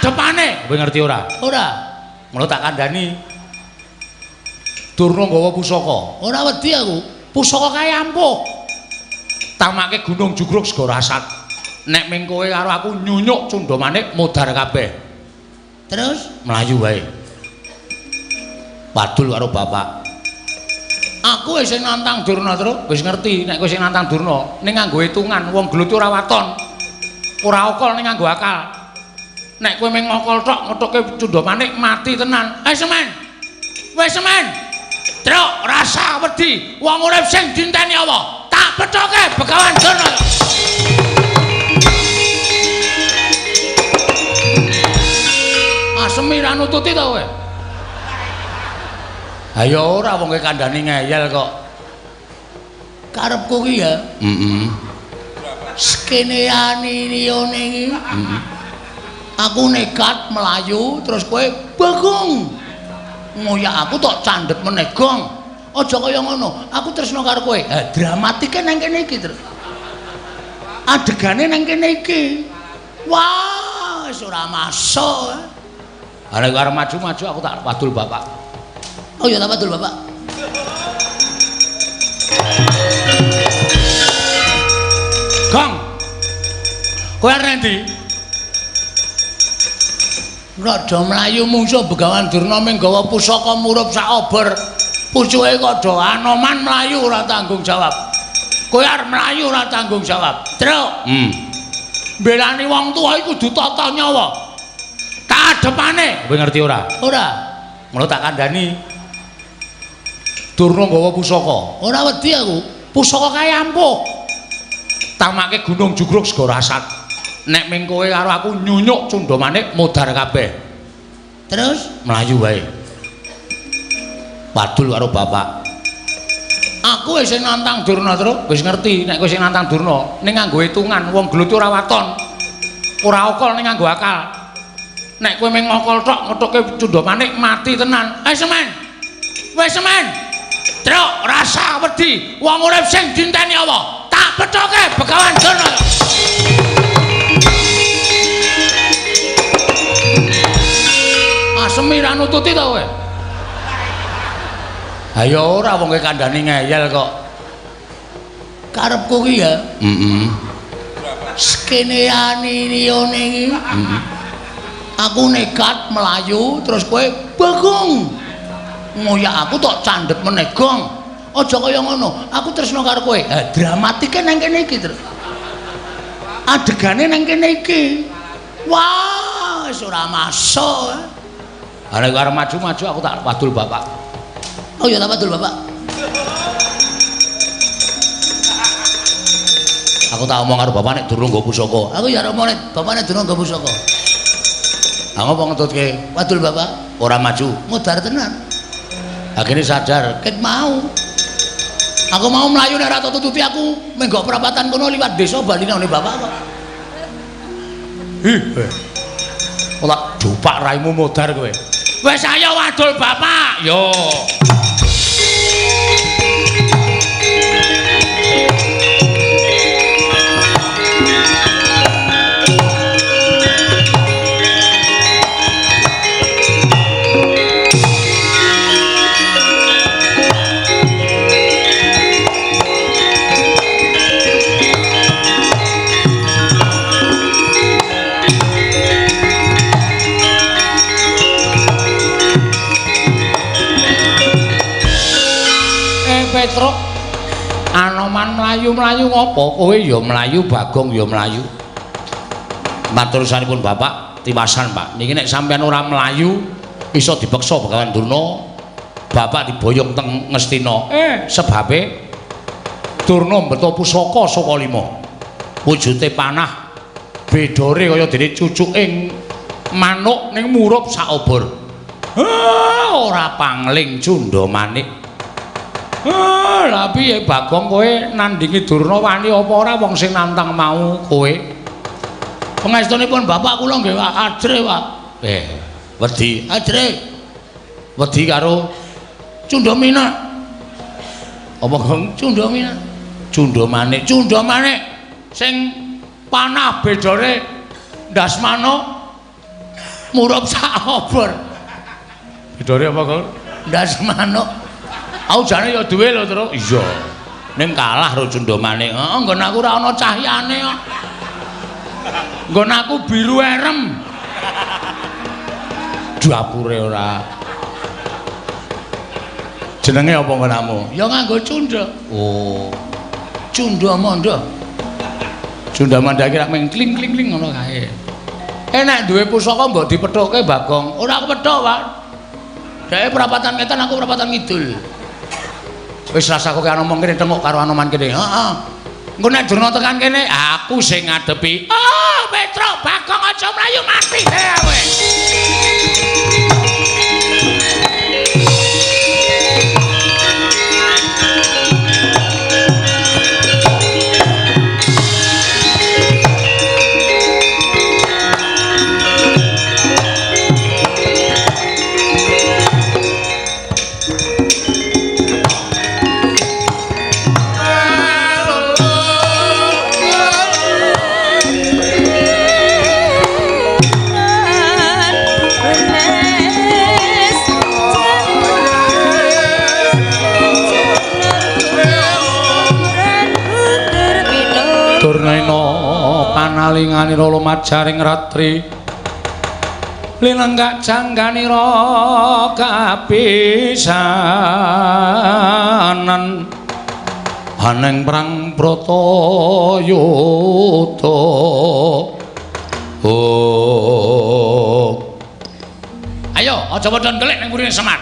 adepane. Kowe ngerti ora? Ora. Mula tak kandhani. Durna nggawa pusaka. Ora wedi aku. Pusaka kae ampuh. Tamake Gunung Jugruk Segara Asat. Nek ming kowe karo aku nyunyuk Cundha Manik modar kabeh. Terus mlayu wae. Padul karo bapak. Aku wis sing nantang Durna terus, wis ngerti nek kowe sing nantang Durna ning nganggo hitungan wong glutu ora waton. Ora okol ning nganggo akal. Nek kowe mung ngokol tok ngethuke Cundha Manik mati tenan. Semen. Wis semen. Truk rasa wedi wong urip sing dinteni apa? Tak pethoke Begawan Durna. Asemi ra nututi to kowe? Ayo ora wong kandhane ngeyel kok. Karepku ki ya. Heeh. Skeneane liyane iki. Aku nekat melayu terus kowe bagong. Ngoyak aku tok candhet meneh gong. Aja kaya ngono. Aku tresno karo kowe. Dramatike nang kene iki terus. Adegane nang kene iki. Wah, wis ora masuk. Ana kok arep maju-maju aku tak wadul bapak. Oh ya tak wadul bapak. Gong. Kowe arep endi? Rada mlayu mungsuh Begawan Durna ming gawa pusaka murup sak obor. Pucuke kok do Anoman mlayu ora tanggung jawab. Kowe arep mlayu ora tanggung jawab. Truk. Mbelani wong tuwa iku kudu tata nyawa. Tak adepane. Kowe ngerti ora? Ora. Mula tak kandhani. Durna nggawa pusaka. Ora wedi aku. Pusaka kae ampuh. Tamake Gunung Jugruk Segara Asat. Nek ming kowe karo aku nyunyuk Cundha Manik modar kabeh. Terus mlayu wae. Padul karo bapak. Aku wis sing nantang Durna terus, wis ngerti nek kowe sing nantang Durna ning nganggo hitungan wong glutu ora waton. Ora okol ning nganggo akal. Nek kowe mung ngokol tok ngethuke Cundha Manik mati tenan. Semen. Wis semen. Truk rasa wedi wong urip sing dinteni apa? Tak pethoke Begawan Durna. Asemi ra nututi to kowe? Ayo ora wong kandhane ngeyel kok. karepku ki ya. Skeneane liyane iki. Aku nekat melayu terus kowe bagong. Ngoyak aku tok candhet meneh gong. Aja kaya ngono. Aku tresno karo kowe. Dramatike nang kene iki terus. Adegane nang kene iki. Wah, wis ora masuk. Ana kok arep maju-maju aku tak wadul bapak. Oh ya tak wadul bapak. Aku tak omong karo bapak nek durung nggo pusaka. Aku ya omong nek bapak nek durung nggo pusaka. Aku apa ngetutke? Wadul bapak. Ora maju. Mudar tenan. Akhirnya sadar. Ket mau. Aku mau melayu nek ora tututi aku menggok perapatan kono liwat desa balinane bapak kok. Ora dupak raimu modar kowe. Wis ayo wadul bapak. Yo. Petruk Anoman mlayu-mlayu ngopo kowe ya mlayu Bagong ya mlayu. Matur sanipun Bapak tiwasan Pak niki nek sampean ora mlayu iso dipeksa Begawan Durna Bapak diboyong teng Ngastina sebabe Durna mbeta pusaka saka lima wujude panah bedore kaya dene cucuking manuk ning murup sak obor. Ora pangling Cundha Manik. Lah piye Bagong kowe nandingi Durna wani apa ora wong sing nantang mau kowe? Pangestunipun bapak kula nggih ajre, Pak. Wedi. Ajre. Wedi karo Cundha Manik. Apa Gong? Cundha Manik. Cundha Manik. Cundha Manik sing panah bedore Ndasmana murup sak obor. Bidore apa, Kang? Ndas manuk. Aku jane ya duwe lho, Tru. Iya. Ning kalah karo Cundamanik. Heeh, nggon aku ora ana cahyane kok. Nggon aku biru erem. Dapure ora. Jenenge apa nggonmu? Ya nganggo cunda. Oh. Cunda mondo. Cundamanda iki rak meng kling-kling ngono kae. Nek duwe pusaka mbok dipethuke Bagong. Ora aku pethuk, Pak. Dheke perapatan ngetan, aku perapatan ngidul. Wis rasaku ki ana omong kene tengok karo Anoman kene. Heeh. Engko nek Durna tekan kene, aku sing ngadepi. Oh, Petro, Bagong aja mlayu mati kowe. Panalinganira lumajaring ratri linenggak jangganira kapisanan haneng perang Bratayuda. Ayo aja padha ndelik ning mburine Semar.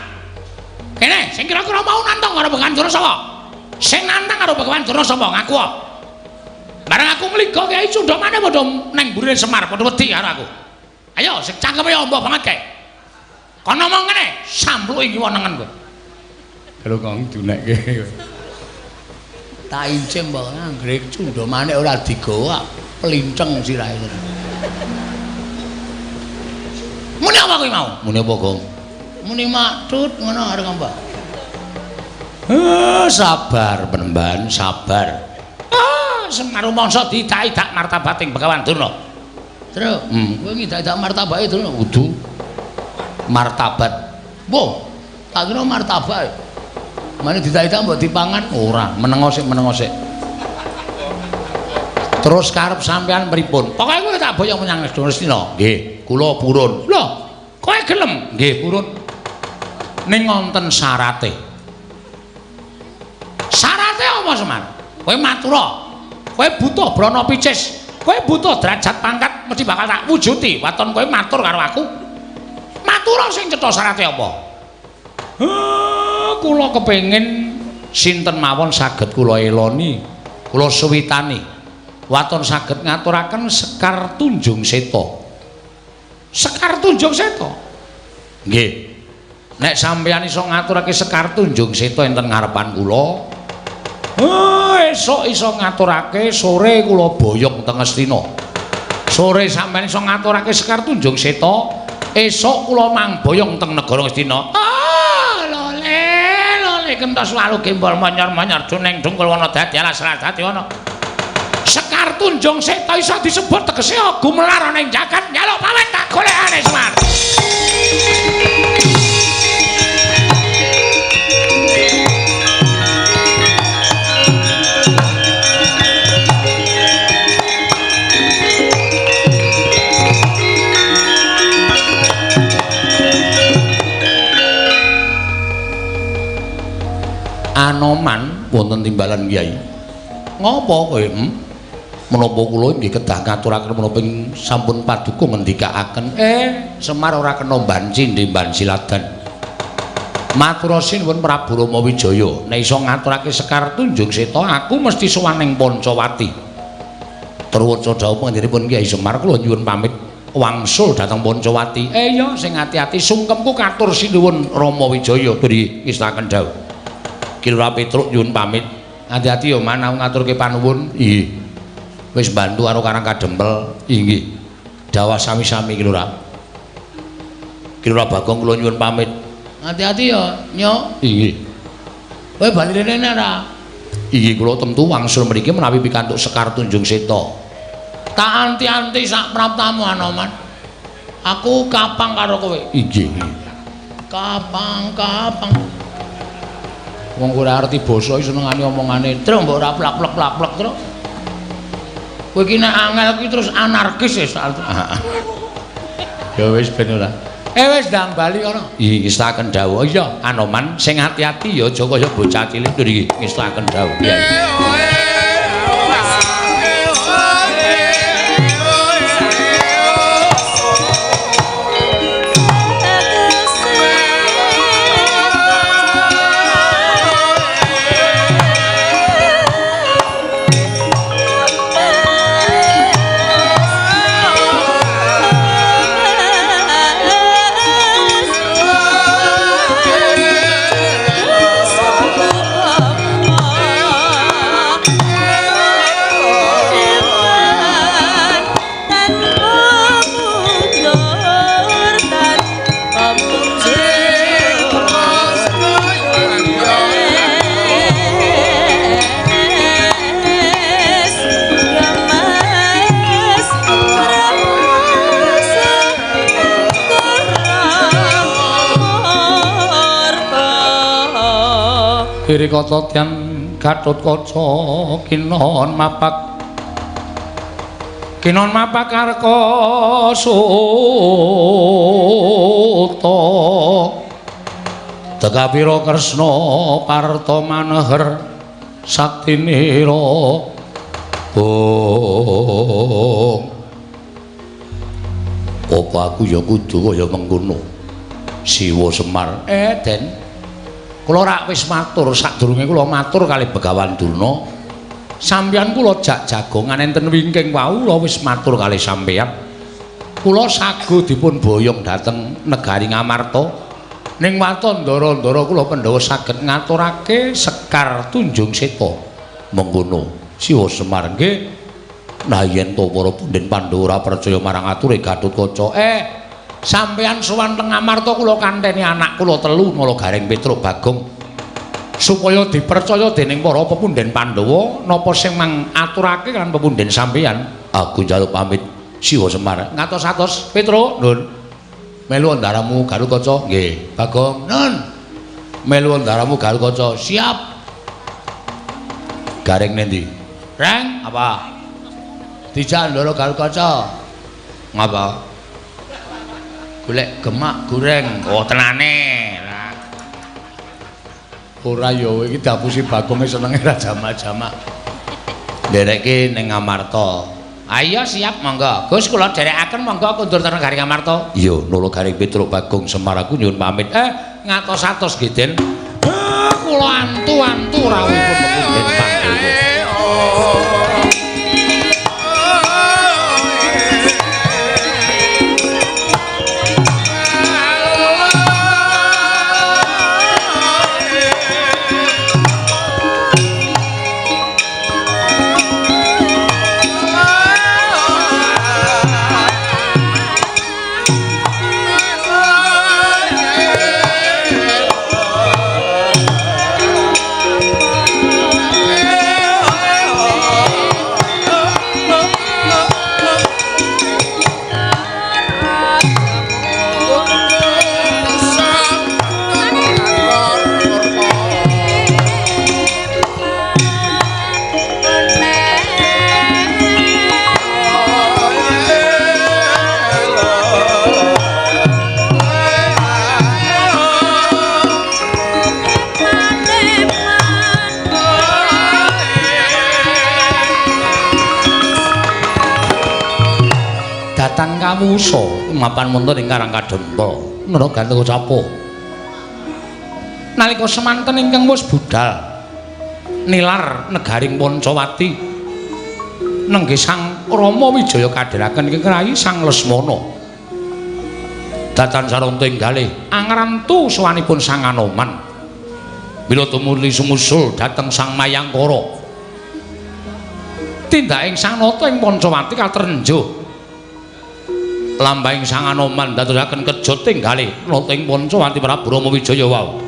Kene sing kira-kira mau nantang karo Begawan Durasapa. Sing nantang karo Begawan Durasapa ngaku. Bareng aku mligo Kyai Cundamane padha ning mburine Semar padha wedi karo aku. Ayo sing cangkeme amba banget kae. Kono omong ngene, sampluki ngiwa nengen kowe. Lho Kang dinekke. Tak incim mbok anggere Cundamane ora digawa, pelinceng sirahe. Muni apa kowe mau? Muni apa, Kang? Muni maktut ngono arek mbak. Sabar penemban, sabar. Semar rumangsa didak-idak martabating Begawan Durna. Tru, kowe ngidak-idak martabake Durna kudu martabat. Mbah, tak kira martabak. Mane didak-idak mbok dipangan Ora, menengo sik. Terus karep sampean pripun? Pokoke kowe tak boyong menyang Lestina. Nggih, kula purun. Lho, kowe gelem? Nggih, purun. Ning wonten syarate. Syarate apa, Semar? Kowe matura. Kowe butuh brana picis. Kowe butuh derajat pangkat mesti bakal tak wujuti. Waton kowe matur karo aku. Matura sing cetha syarate apa? Kula kepengin sinten mawon saged kula eloni, kula suwitani. Waton saged ngaturaken Sekar Tunjung Seta. Sekar Tunjung Seta. Nggih. Nek sampeyan iso ngaturake Sekar Tunjung Seta enten ngarepan kula, esuk iso ngaturake sore kula boyong teng Astina. Sore sampeyan iso ngaturake Sekar Tunjung Seta, esuk kula mang boyong teng negara Astina. Lole kentos walu gembol monyor-monyor duneng dungkul wana dadi alas dadi ana. Sekar Tunjung Seta iso disebut tegese gumelar ana ing jagat nyaluk pawet tak golekane Semar. Anoman wonten timbalan Kyai. Ngopo kowe? Menapa kula nggih kedah ngaturaken menapa sampun paduka ngendikaaken Semar ora kena banci ndemban siladan. Matur sinuwun Prabu Rama Wijaya, nek iso ngaturake Sekar Tunjung Seta aku mesti sowan ning Pancawati. Terwaca dawuh panjenenganipun Kyai Semar kula nyuwun pamit wangsul dhateng Pancawati. Ya sing ati-ati sungkemku katur sinuwun Rama Wijaya duri ngestaken dawuh. Kilura Petruk nyuwun pamit. Hati-hati ya manah ngaturke panuwun. Nggih. Wis bantu karo Karang Kadempel. Nggih. Dawa sami-sami Kilura. Kilura Bagong kula nyuwun pamit. Hati-hati ya, Nyok. Nggih. Kowe bali rene ora? Inggih kula temtu wangsul mriki menawi pikantuk Sekar Tunjung Seta. Tak anti-anti sak praptamu Anoman. Aku kapang karo kowe. Inggih. Kapang. Wong ora ngerti basa iki senengane omongane. Tru mbok ora plak-plak, Tru. Kowe iki nek angel iki terus anarkis ya soal. Ya wis ben ora. Wis ndang bali kono. Ngestaken dawuh. Iya, Anoman sing ati-ati ya aja kaya bocah cilik ndur iki. Ngestaken dawuh. Iya. Kiri kata tian Gatotkaca kinon mapak karka suta Tegapira Kresna parta maneher saktinira apa aku ya kudu kaya mengkono Siwa Semar Den kula rak wis matur sadurunge kula matur kalih Begawan Durna sampeyan kula jak jagongan enten wingking wau kula wis matur kalih sampeyan kula sago dipun boyong dhateng negari Ngamarta ning watandara-ndara kula Pandhawa saged ngaturake Sekar Tunjung Seta mengkono Siwa Semar nggih nah yen to para punden Pandhawa ora percaya marang ature Gatotkaca sampeyan sowan teng Ngamarta kula kanteni anak kula telu Nala Garing Petruk Bagong supaya dipercaya dening para pepunden Pandhawa napa sing mang aturake kan pepunden sampeyan aku njaluk pamit Siwa Semar ngatos-atos Petruk nun melu ndaramu Gatotkaca nggih Bagong nun melu ndaramu Gatotkaca siap Garing nendi Reng apa dijak ndara Gatotkaca ngapa golek gemak goreng oh tenane ora ya iki dapusi Bagong senenge ra jamak-jamak nderekke ning Ngamarta ayo siap monggo Gus kula derekaken monggo kundur teng Garing Ngamarta iya Nala Garing Petruk Bagong Semar aku nyuwun pamit ngatos-atos nggih Den kula antu-antu rawuhipun pepunden Pandhawa Datang kawusa mapan wonten ing Karang Kadempa Nara Gatotkaca nalika semanten ingkang wis budal nilar negaring Pancawati nenggih Sang Rama Wijaya kadhiraken ing Rai Sang Lesmana datan saranta enggalih angrantu sawanipun Sang Anoman mila tumuli sumusul dhateng Sang Mayangkara tindaking Sang Nata ing Pancawati katrenjuh lambahing Sang Anoman dadosaken kejo tinggalih nata ing Pancawati Prabu Rama Wijaya wau.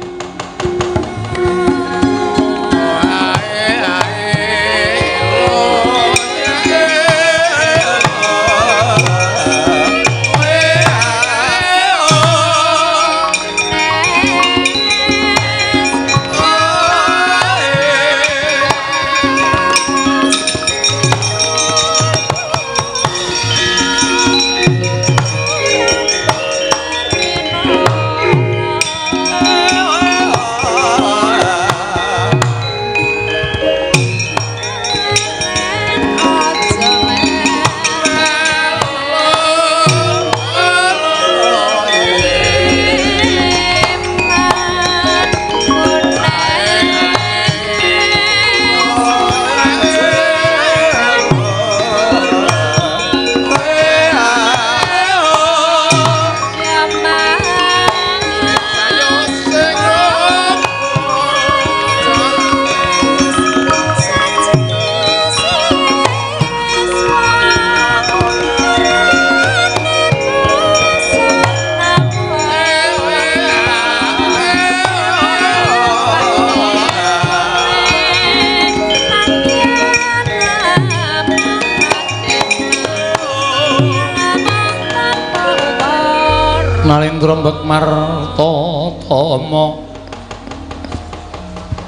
Nalendra Mbekmartama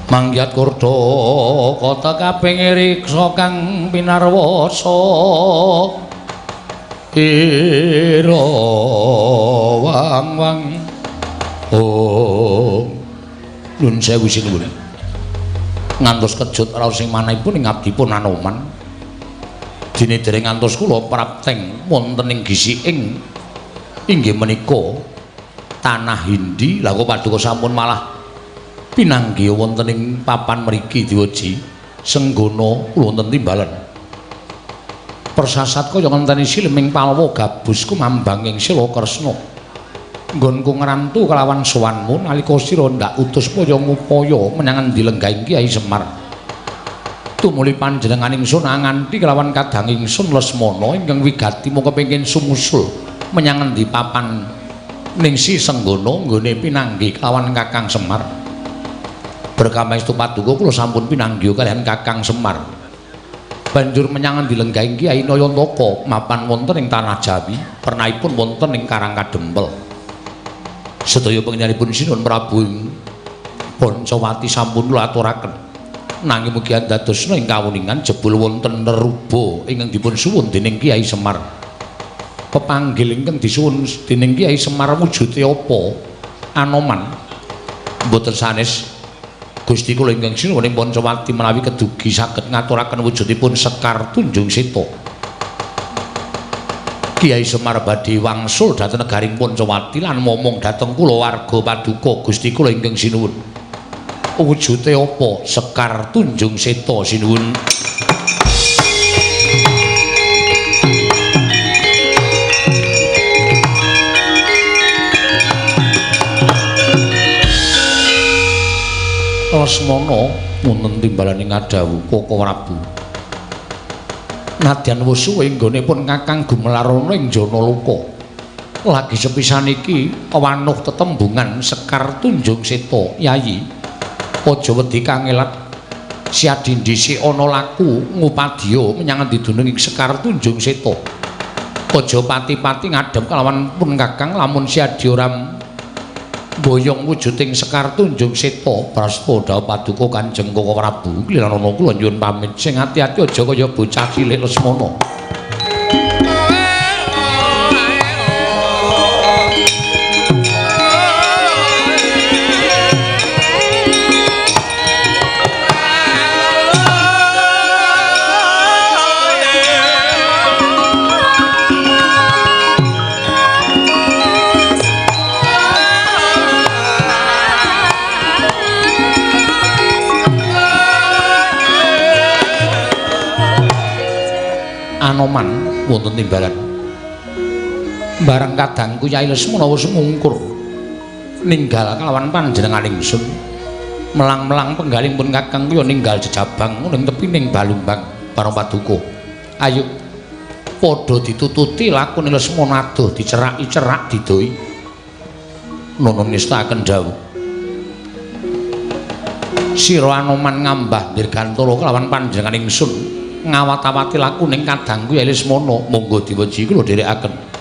Manggiat Kurda kota kaping riksa kang pinarwasa ira wang-wang oh nun sewu sinuwun ngantos kejut raos sing manahipun ing abdipun Anoman dene dereng ngantos kula prapteng wonten ing gisiking inggih menika tanah Hindi lha kok paduka sampun malah pinanggih wonten ing papan mriki diwaji senggana kula wonten timbalan persasat kaya ngenteni sileming palwa gabus kumambang ing Sila Kresna nggonku ngrantu kelawan sowanmu nalika sira ndak utus paya ngupaya menyang endi lenggahing Kyai Semar tumuli panjenengan ingsun nganti kelawan kadang ingsun Lesmana ingkang wigati mung kepengin sumusul menyang endi papan ning si senggana nggone pinanggih kelawan Kakang Semar berkamaestu paduka kula sampun pinanggih kaliyan Kakang Semar banjur menyang endi lenggahing Kyai Nayantaka mapan wonten ing tanah Jawi pernahipun wonten ing Karang Kadempel sedaya panjenenganipun sinuwun Prabu Pancawati sampun kula aturaken nanging mugi andadosna ing kawuningan jebul wonten neruba ingkang dipun suwun dening Kyai Semar pepanggil ingkang disuwun dening Kyai Semar wujude apa Anoman mboten sanes Gusti kula ingkang sinuwun ing Pancawati menawi kedugi saged ngaturaken wujudipun Sekar Tunjung Seta. Kyai Semar badhe wangsul dhateng negaring Pancawati lan momong dhateng kula warga paduka Gusti kula ingkang sinuwun. Wujude apa Sekar Tunjung Seta sinuwun. Lesmana wonten timbalaning ngadawu Koko Prabu. Nadyan wusu ing nggonipun Kakang Gumelarana ing Janaloka. Lagi sepisan iki wanuh tetembungan Sekar Tunjung Seta, Yayi. Aja wedi kangelat. Siadi dhisik ana laku ngupadya menyang endi dununging Sekar Tunjung Seta. Aja pati-pati ngadhep kalawan pun Kakang lamun siadi ora boyong wujuding Sekar Tunjung Seta prasta dawuh paduka Kanjeng Koko Prabu kliranana kula nyuwun pamit sing ati-ati aja kaya bocah cilik Lesmana. Anoman wonten timbalan bareng kadangku Kyai Lesmana wis mungkur ninggal kalawan panjenengan ingsun melang-melang penggaling pun Kakang kuwi ninggal jejabang ning tepining Balumbang para paduka ayo padha ditututi lakune Lesmana adoh diceraki-cerak didoi nuwun ngestaken dawuh sira Anoman ngambah dirgantara kelawan panjenengan ingsun ngawat-awati laku ning kadangku Kyai Lesmana monggo diwaji kula dherekaken.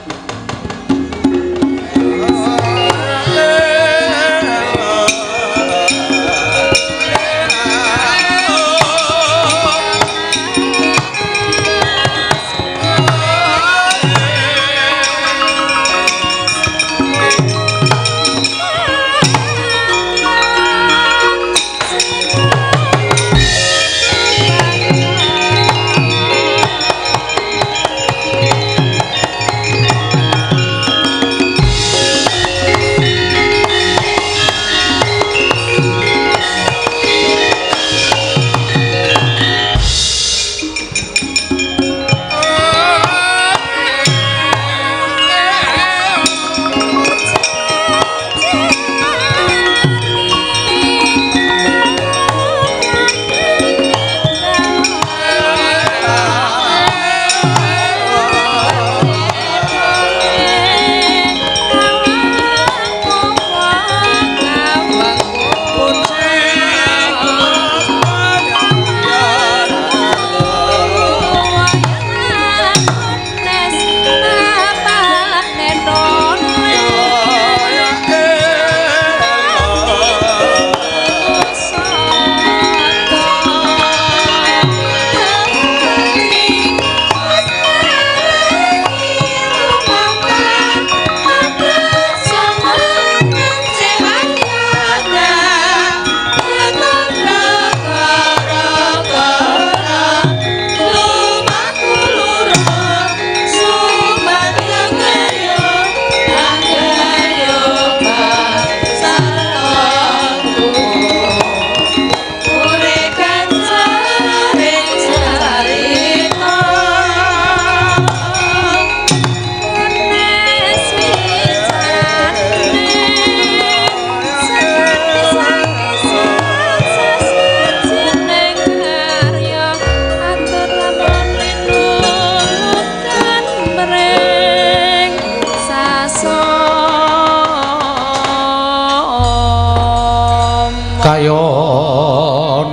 kayon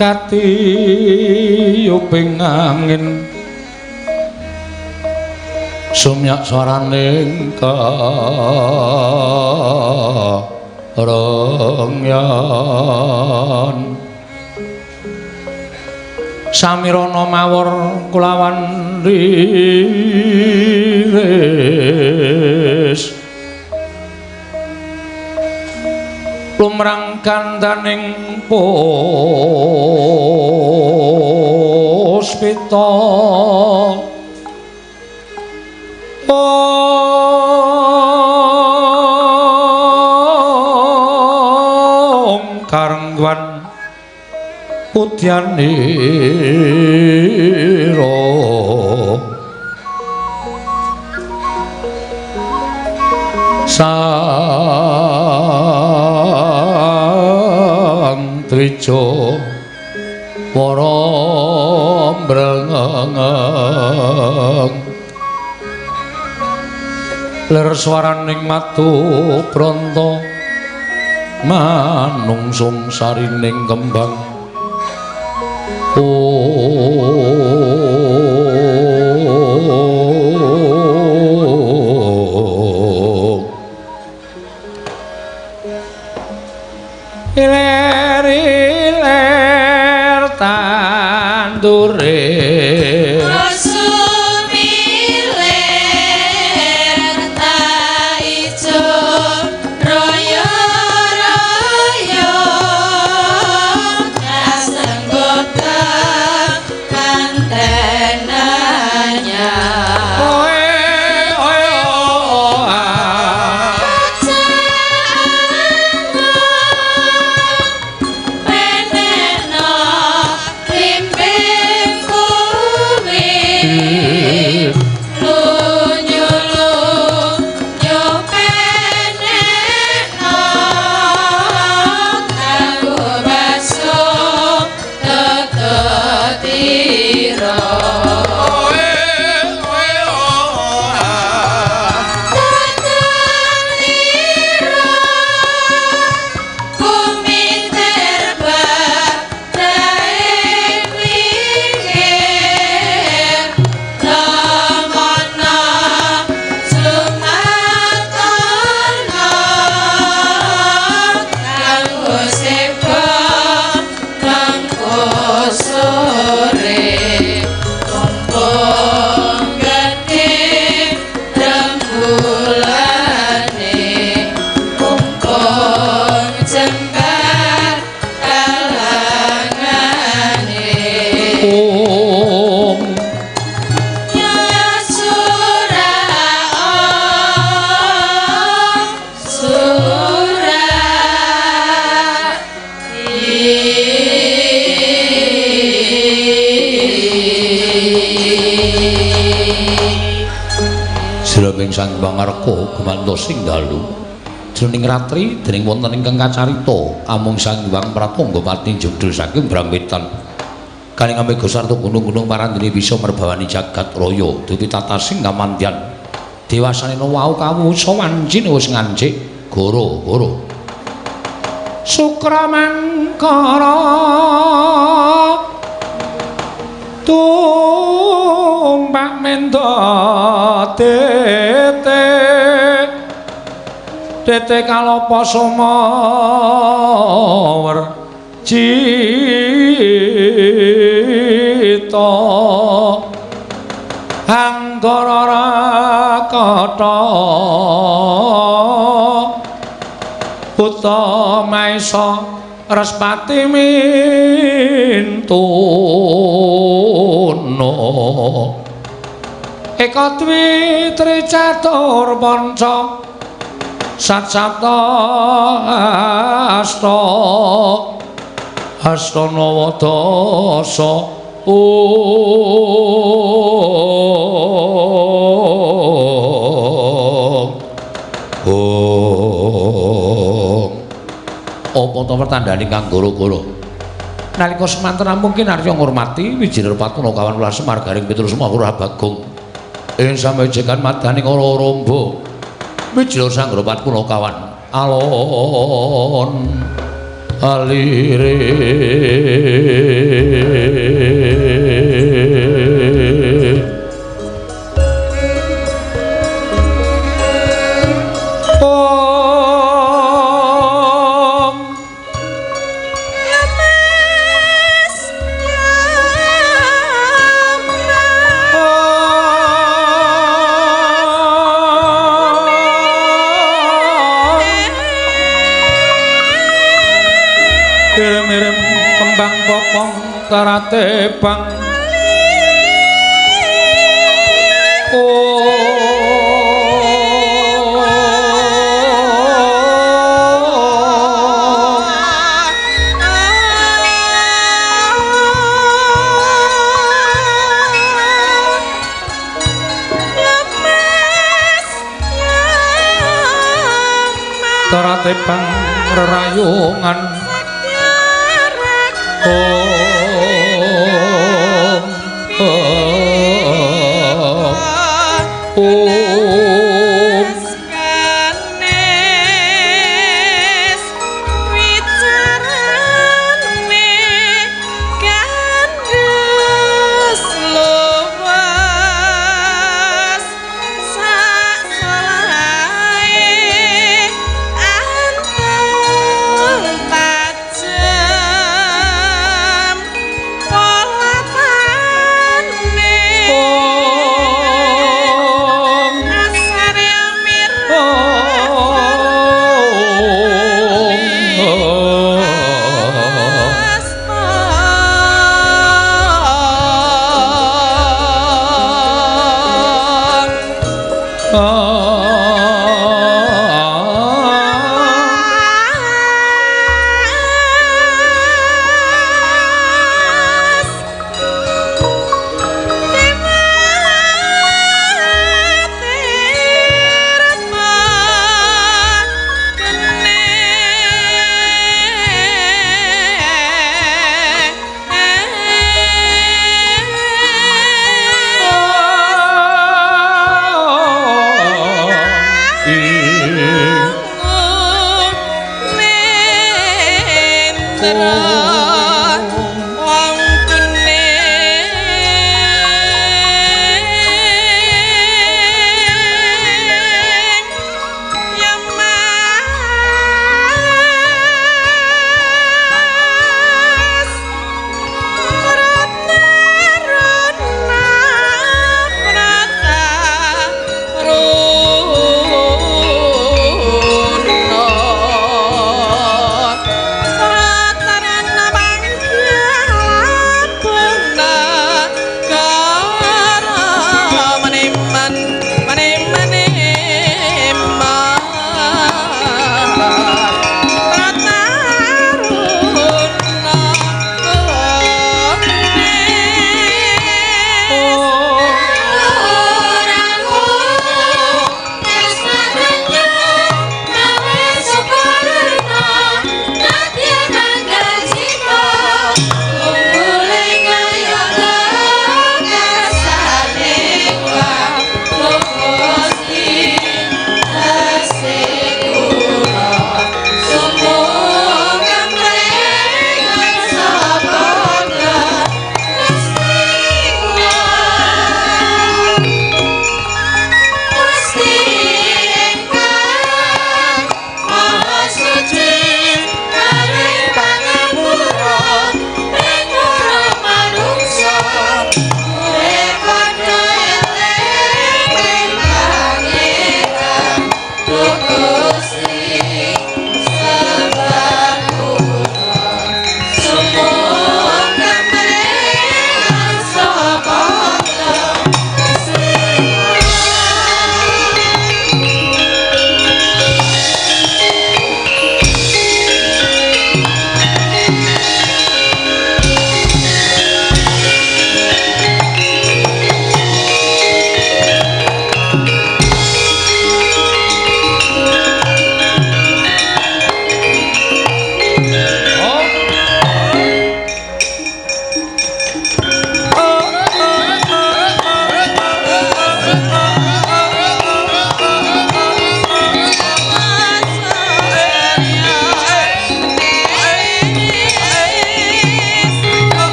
katiyuping angin sumyak swaraning karengyan samirana mawur kulawan riris lumrang kandaning puspita om karengwan udyanira sang trijo para brengeng lir swaraning matu pranta manungsung sarining kembang iler tandure Sang Bangarko gumantos sing dalu jroning ratri dening wonten ingkang kacarita amung Sang Hyang Pratangga pati judul saking Brangwetan kaning ambega sarta gunung-gunung parandene bisa merbawani jagat raya dupi tata sing kamandyan dewasane wau kawusa wancine wis ngancik goro-goro Sukramangkara tumpak menda tete kalapa sumawer cita anggara rakata putra maesa Respati mintuna eka dwi tricatur panca satsapta astana wadasa apa to pertandane kang goro-goro nalika semanten mungkin arya ngurmati wijina patuna kawan kula Semar garing Petrus Mahura Bagong ing samejekan madaning ora rombo wijina sang patuna kawan alon alire kirim-kirim kembang popong karate bang karate bang rerayungan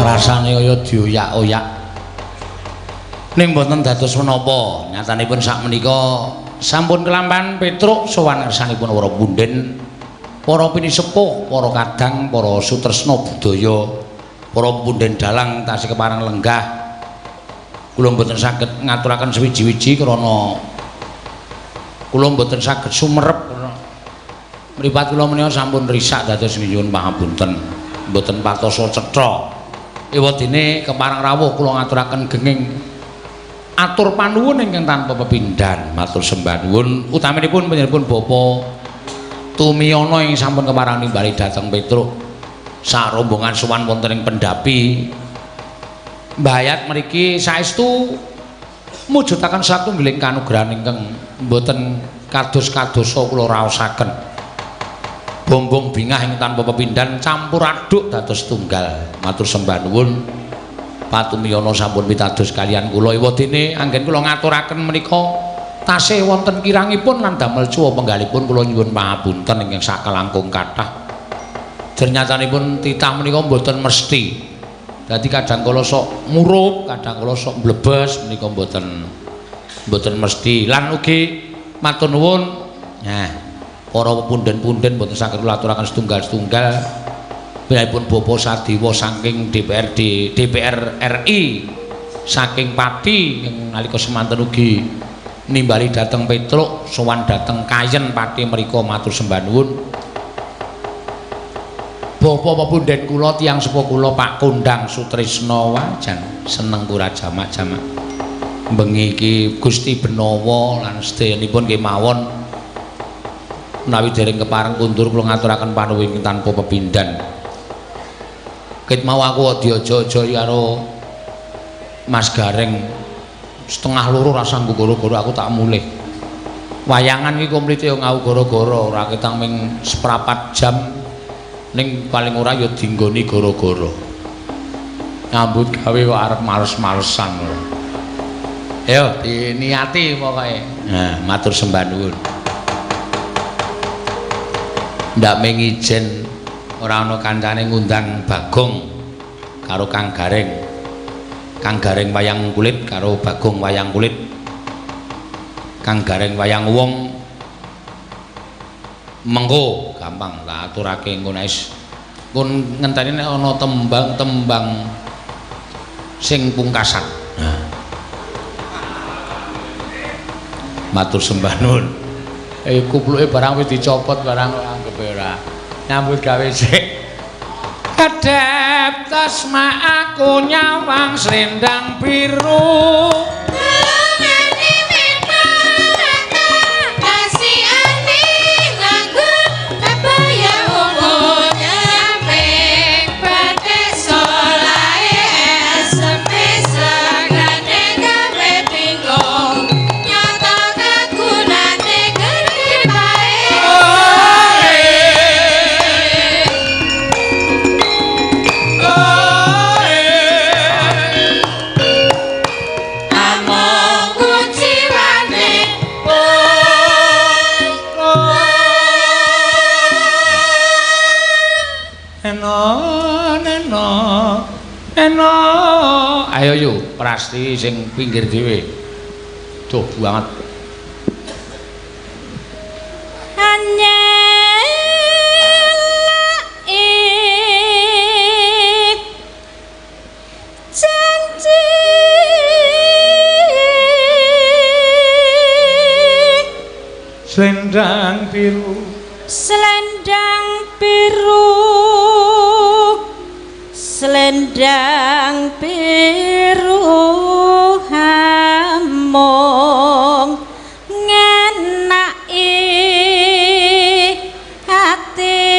rasane kaya dioyak-oyak. Ning mboten dados menapa, nyatanipun sakmenika sampun kelampahan Petruk sowan ngersanipun para punden, para pinisepuh, para kadang, para sutresna budaya, para punden dalang tasih kepareng lenggah. Kula mboten saged ngaturaken sewiji-wiji krana kula mboten saged sumerep mripat kula menika sampun risak dados nyuwun pangapunten. Mboten patosa cetha. Ewadene kepareng rawuh kula ngaturaken genging atur panuwun ingkang tanpa pepindhan. Matur sembah nuwun utaminipun panjenenganipun Bapa Tumiyana ing sampun kepareng nimbali dhateng Petruk. Sak rombongan sowan wonten ing pendhapi. Mbayat mriki saestu mujudaken satunggiling kanugrahan ingkang mboten kados-kadosa kula raosaken. Bombong bingah ing tanpa pepindhan campur aduk dados tunggal. Matur sembah nuwun Patumiyana sampun pitados kaliyan kula ewadene anggen kula ngaturaken menika tasih wonten kirangipun lan damel cuwa penggalipun kula nyuwun pangapunten ingkang sakelangkung kathah. Dernyatanipun titah menika mboten mesti. Dadi kadang kala sok murup, kadang kala sok mlebes menika mboten mesti. Lan ugi matur nuwun para punden-punden mboten saged kula aturaken setunggal-setunggal. Piyambakipun Bapak Sadiwa saking DPR RI saking Pati nalika semanten ugi nimbali dhateng Petruk sowan dhateng Kayen Pati mriku matur sembah nuwun. Bapak pepunden kula tiyang sepuh kula Pak Kondang Sutrisna wajan seneng kura jamak-jamak. Bengi iki Gusti Benawa lan sedayanipun kemawon menawi dereng kepareng kundur kula ngaturaken panuwun tanpa pepindhan. Ket mau aku diojo-ojo karo Mas Gareng setengah loro rasa nggo goro-goro aku tak mulih. Wayangan iki komplite yo ngau goro-goro ora ketang ming seprapat jam ning paling ora yo dinggoni goro-goro. Nyambut gawe kok arep males-malesan lho. Ayo diniati pokoke. Nah, matur sembah nuwun. Ndak ming ijen ora ana kancane ngundang Bagong karo Kang Gareng. Kang Gareng wayang kulit karo Bagong wayang kulit. Kang Gareng wayang wong. Mengko gampang tak aturake engko nek kon ngenteni nek ana tembang-tembang sing pungkasan. Nah. Matur sembah nuwun. Kupluke barang wis dicopot barang anggap ora. Nyambut gawe sik kedep tasma aku nyawang selendang biru ayo yuk prasti sing pinggir dhewe tuh banget selendang biru selendang biru selendang biru hamong ngenaki hati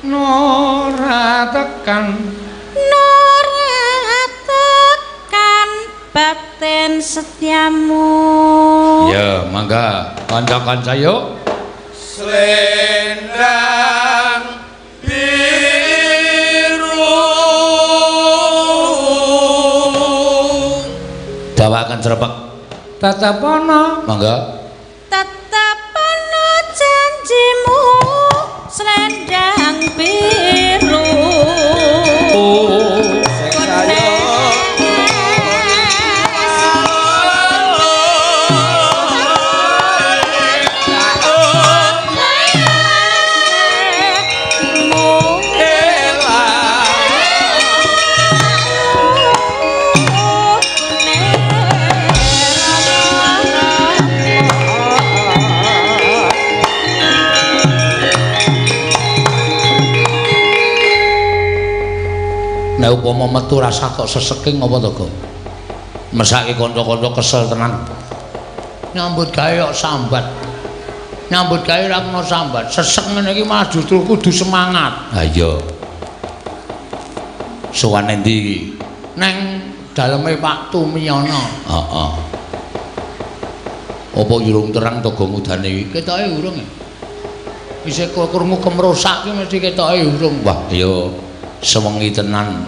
nora tekan batin setiamu ya mangga kanca-kanca yuk selendang biru dawakan cerebek tatapono mangga tatapono janjimu selendang biru sing saya nek upama metu rasah kok seseking apa to, Gong? Mesake kanca-kanca kesel tenan. Nyambut gawe kok sambat. Nyambut gawe ra kena sambat. Sesek ngene iki malah justru kudu semangat. Ha iya. Sowan endi iki? Neng daleme Pak Tumiyana. Heeh. Apa urung terang to Gong udane iki? Ketoke urung ya. Isih krungu kemrosak ki mesti ketoke urung. Wah, iya sewengi tenan.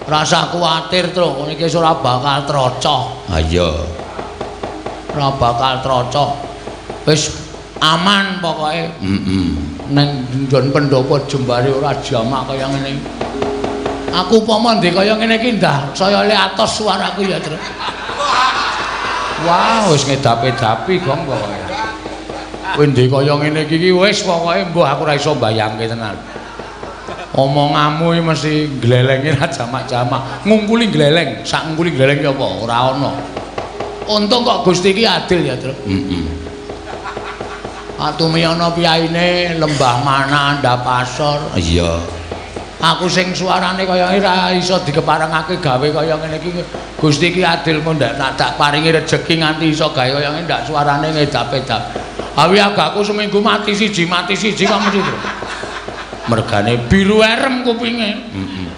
Rasa kuwatir tru, ngene iki ora bakal trocoh. Ha iya. Ora bakal trocoh. Wis aman pokoke. Heeh. Neng nggon pendopo jembare ora jamak kaya ngene iki. Aku upama ndek kaya ngene iki ndah saya le atos suaraku ya, Tru. Wah, wis ngedapi-dapi Gong pokoke. Kowe ndek kaya ngene iki wis pokoke mbah aku ora iso mbayangke tenan. Omonganmu iki mesti glelenge ra jamak-jamak. Ngungkuli gleleng, sak ngungkuli gleleng ki apa? Ora ana. Untung kok Gusti iki adil ya, Tru. Heeh. Atumiyana piyaine lembah mana ndapasor. Iya. Aku sing suarane kaya ngene ra iso dikeparengake gawe kaya ngene iki. Gusti iki adil kok ndak tak paringi rejeki nganti iso gawe kaya ngene ndak suarane ngedap-edap. Awi agakku seminggu mati siji kok mesti, Tru. Mergane biru erem kupinge. Heeh.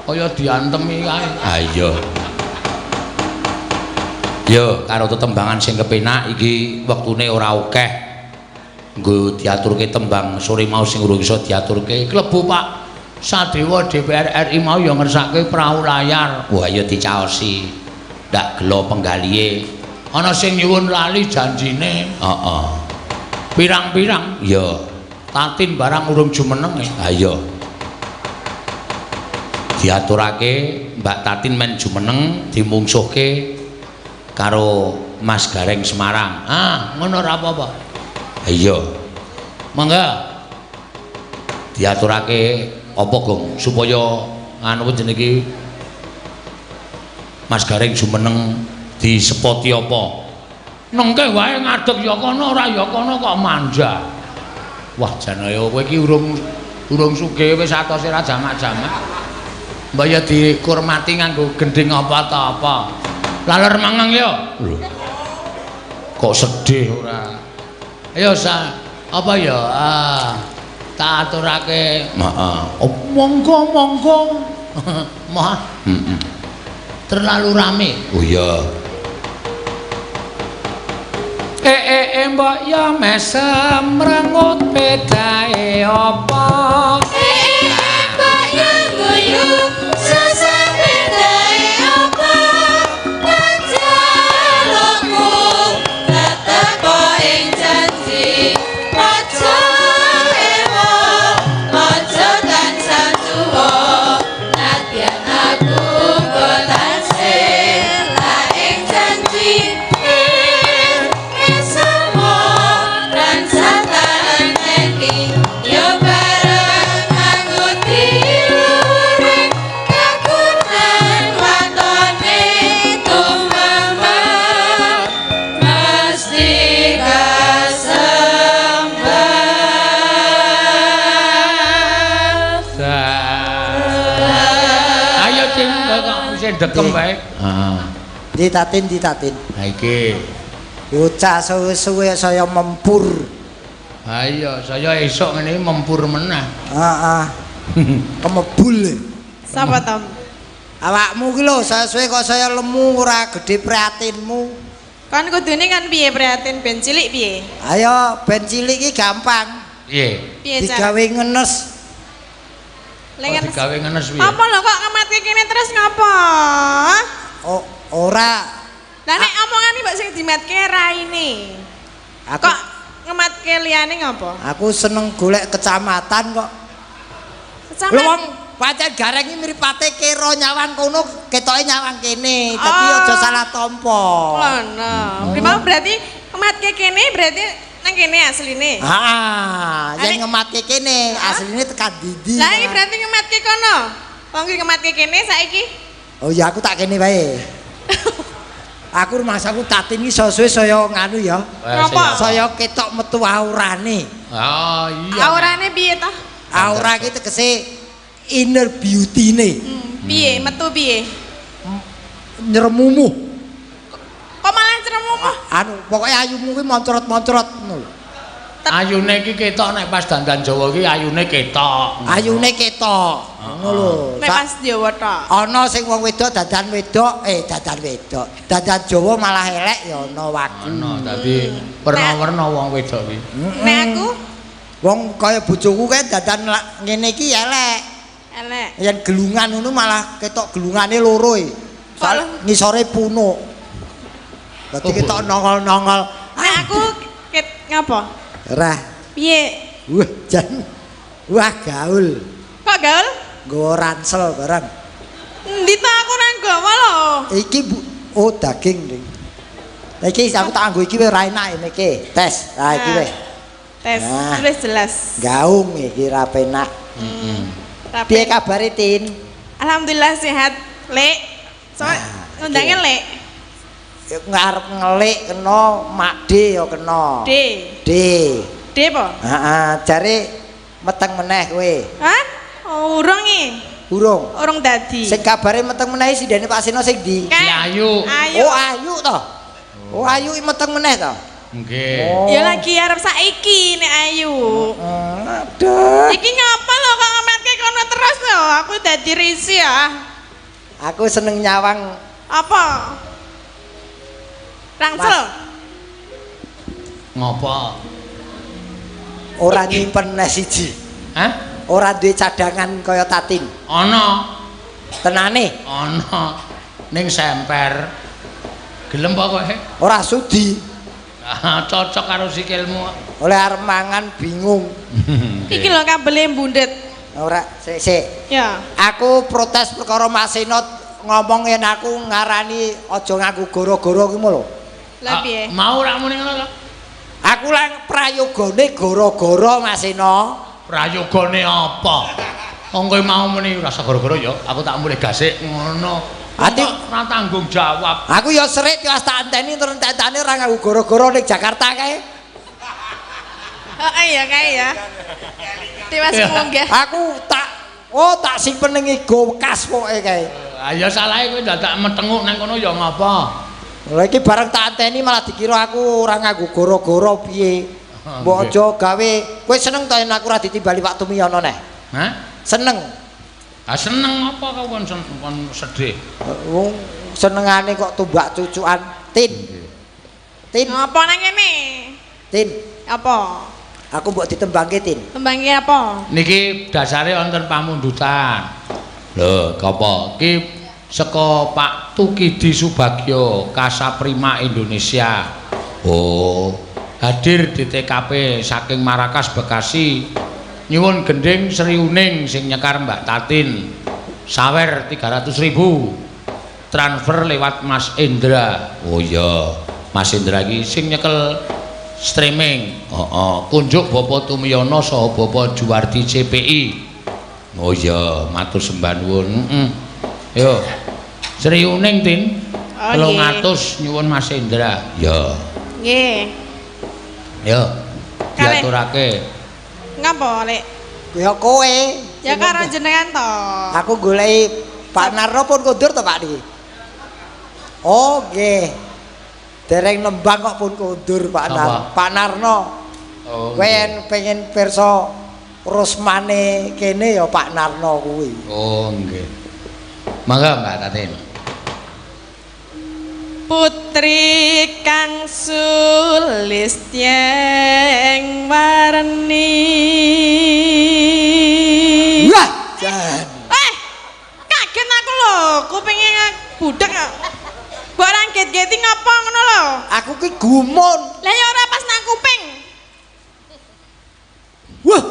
Kaya diantemi kae. Ha iya. Yo, karo tetembangan sing kepenak iki wektune ora akeh. Nggo diaturke tembang sore mau sing urung iso diaturke. Klebu Pak Sadewa DPR RI mau ya ngersake prau layar. Wah, ya dicaosi. Ndak gelo penggalihe. Ana sing nyuwun lali janjine. Heeh. Pirang-pirang Ya, Tatin barang urung jumeneng e. ha iya. Diaturake Mbak Tatin men jumeneng dimungsuhke karo Mas Gareng Semarang. Ah, ngono ora apa-apa. Ha iya. Mangga. Diaturake apa Gong supaya anu jenenge iki Mas Gareng jumeneng disepoti apa? Nengke wae ngadeg ya kono ora ya kono kok manja. Wah, janaya Kowe iki urung sugih wis atose ra jamak-jamak. Mbak ya dikurmati nganggo gending apa ta apa. Laler mangang ya. lho. Kok sedih Ora. Ayo apa ya? Tak aturake. Heeh. Oh, monggo. Moh. Heeh. Terlalu rame. Oh iya. Mbok ya mesem rengut pedae apa? mbak yang guyu susah bedae apa panjalukku tetep kok ing janji aja ewo aja tansah tuwa nadyan aku kok tansah la ing janji Dekem wae. Heeh. Ditatin. Ha iki. Bocah suwe-suwe saya mempur. Ha iya, saya esuk ngene mempur meneh. Heeh. Kemebul. Sapa Tom? Awakmu ki lho, saya suwe kok saya lemu ora gedhe prihatinmu. Kan kudune kan piye prihatin ben cilik piye? Ayo ben cilik ki gampang. Piye? Piye Digawe ngenes. Lengen. Digawe ngenes piye? Apa lho kok ngematke kene terus ngapa? Oh, ora. Lah nek omongan iki mbok sing dimatke raine. Aku Kok ngematke liyane ngapa? aku seneng golek kecamatan kok. Lho wong pancen gareng iki mripate kira nyawang kono ketoke nyawang kene. Dadi aja salah tampa. Lono. Primau berarti kematke kene berarti nang kene asline. Yen ngematke kene asline tekan ndi. Lah iki berarti ngematke kono. Wong iki ngematke kene saiki. Oh ya aku tak kene wae. Aku rumahku tatin iki suwe saya nganu ya. Napa? Saya ketok metu aurane. Oh iya. Aurane piye toh? Aura iki tegese inner beauty-ne. Piye? Metu piye? Nyeremumuh. Kok malah ceremumuh? Anu, pokoke ayumu kuwi moncrot-moncrot ngono lho. Ayune iki ketok nek pas dandan Jawa iki ayune ketok. Ayune ketok. Ngono lho. Nek pas Jawa tok. Ana sing wong wedok dadan wedok, dadan wedok. Dadan Jawa malah elek ya ana wagi. Ana dadi werna-werna wong wedok iki. Nek aku Wong kaya bojoku kae dadan ngene iki elek. elek. Yen gelungan ngono malah ketok gelungane loro e. Kok Ngisore punuk. Dadi ketok nongol-nongol. Nek aku ngapa? Rah. Piye? Jan. Wah gaul. Kok gaul? Nggawa ransel barang. Endi ta aku nang gawa lho. Iki oh daging ning. Lah iki aku tak nggo iki wis ra enak iki. Tes. Lah iki wis. Tes, Nah. tulis jelas. Gaung iki ra penak. Rapi. Piye kabare Tin? Alhamdulillah sehat, Lek. Soale ngundangnya Lek. Ngarep ngelik kena Makde ya kena. D. D. D apa? Heeh, jare meteng meneh kowe. Hah? Oh, urung iki. Burung. Urung dadi. Sing kabare meteng meneh sidene Pak Seno sing ndi? Kan? Si Ayu. Ayu. Oh, Ayu to. Oh, Ayu iki meteng meneh to. Nggih. Ya lagi arep saiki nek Ayu. Aduh. Iki ngapa lho kok ngemetke kono terus lho? Aku dadi risih ya. Aku seneng nyawang Apa? Rangsel. Ngopo? ora nyimpen neh siji. Hah? Ora duwe cadangan kaya Tatin. Ana. Tenane, Ana. Ning semper. Gelem pokoke. ora sudi. Ah, cocok karo sikilmu. Oleh arep mangan bingung. Iki lho kabele mbundet. Ora sik. Ya. Aku protes perkara Mas Seno ngomong yen aku ngarani aja ngaku goro-goro ki lho. Lah piye? Mau ra muni ngono lho. Aku lang prayogane goro-goro Mas Seno. Prayogane apa? Wong kowe mau muni rasa goro-goro ya, aku tak mulih gasik ngono. Ati ora tanggung jawab. aku ya serik ya tak anteni terus entene ora ngaku goro-goro ning Jakarta kae. Heeh ya kae ya. Dewas munggah. Aku tak simpen ning ego bekas pokoke kae. Ya salahe kowe dadak metenguk nang kono ya ngapa? Lha iki bareng tak anteni malah dikira aku ora ngaku goro-goro piye. Mbok aja gawe kowe seneng to yen aku ora ditimbali Pak Tumiyono neh. Hah? Seneng. Ah seneng apa kau kon sedih? Wong senengane kok tumbak cucukan Tin. Tin, Ngapa nang kene? Tin. Apa? Aku mbok ditembangke Tin. Tembangi apa? Niki dasare wonten pamundutan. Lho, kapa? Ki saka Pak Tukidi Subagyo, Kasaprima Indonesia. Oh, hadir di TKP saking Marakas Bekasi. Nyuwun gending Sri Uning sing nyekar Mbak Tatin. Sawer 300.000. Transfer lewat Mas Indra. Oh iya, Mas Indra iki sing nyekel streaming. Kunjuk Bapak Tumiyono saha Bapak Juwardi CPI. Oh iya, matur sembah nuwun. Yo. Sri Uning Tin. 300 nyuwun Mas Indra. Ya. Nggih. Yo. Diaturake. Ngapa, Lek? Ya kowe. Ya karo jenengan to. Aku goleki Pak Narno pun kundur to Pak niki. Oh, nggih. Dereng nembang kok pun kundur Pak Narno. Oh. Kowe yen pengen pirsa rusmane kene ya Pak Narno kuwi. Oh, nggih. Mangga Mbak Tatin. Putri kang sulistyeng warni. Wah, jan. Kaget aku lho, kupinge budek kok. Mbok ora get-geti ngapa ngono lho? Aku ki gumun. Lah ya ora pas nang kuping. Wah,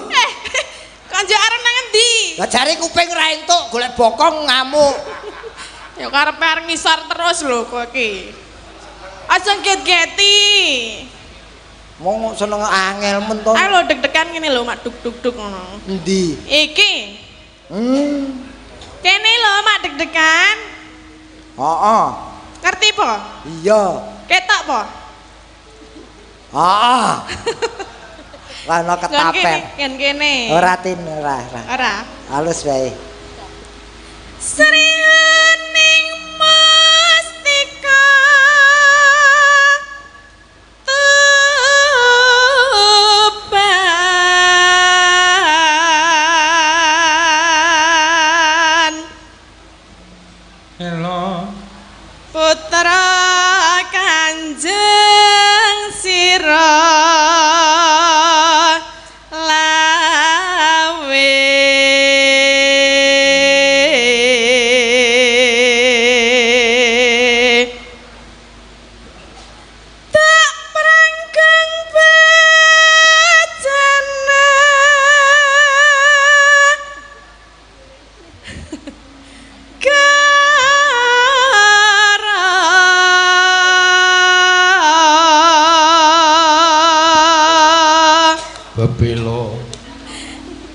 Konjo arep nang endi? Lah jare kuping ra entuk golek bokong ngamuk. Ya karepe arep ngisor terus lho kowe iki. Aja get-geti. Mong seneng angel men to. Ayo lho deg-degan ngene lho mak duk-duk ngono. Endi? Iki. Kene lho mak deg-degan. Heeh. Ngerti po? Iya. Ketok po? Heeh. Lah ana ketapel. Ngen kene. Ora tin ora. Ora. Halus wae. Srining mustika tuban Hello putra Kanjeng Sira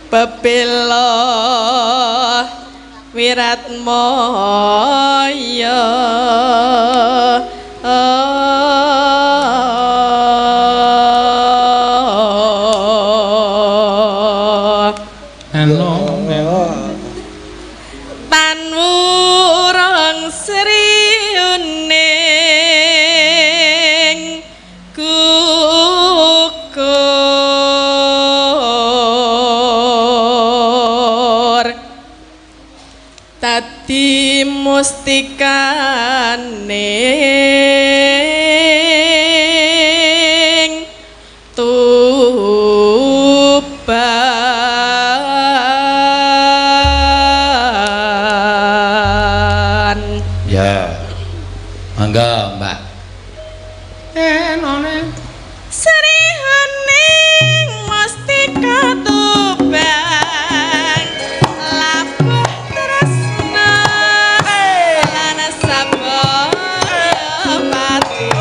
Bebelo Wiratmaya Tan wurang sriuning dadi mustikaning tuban. Ya. Mangga, Mbak. Enone srihaning mustika tuban labuh tresna lan sabaya pati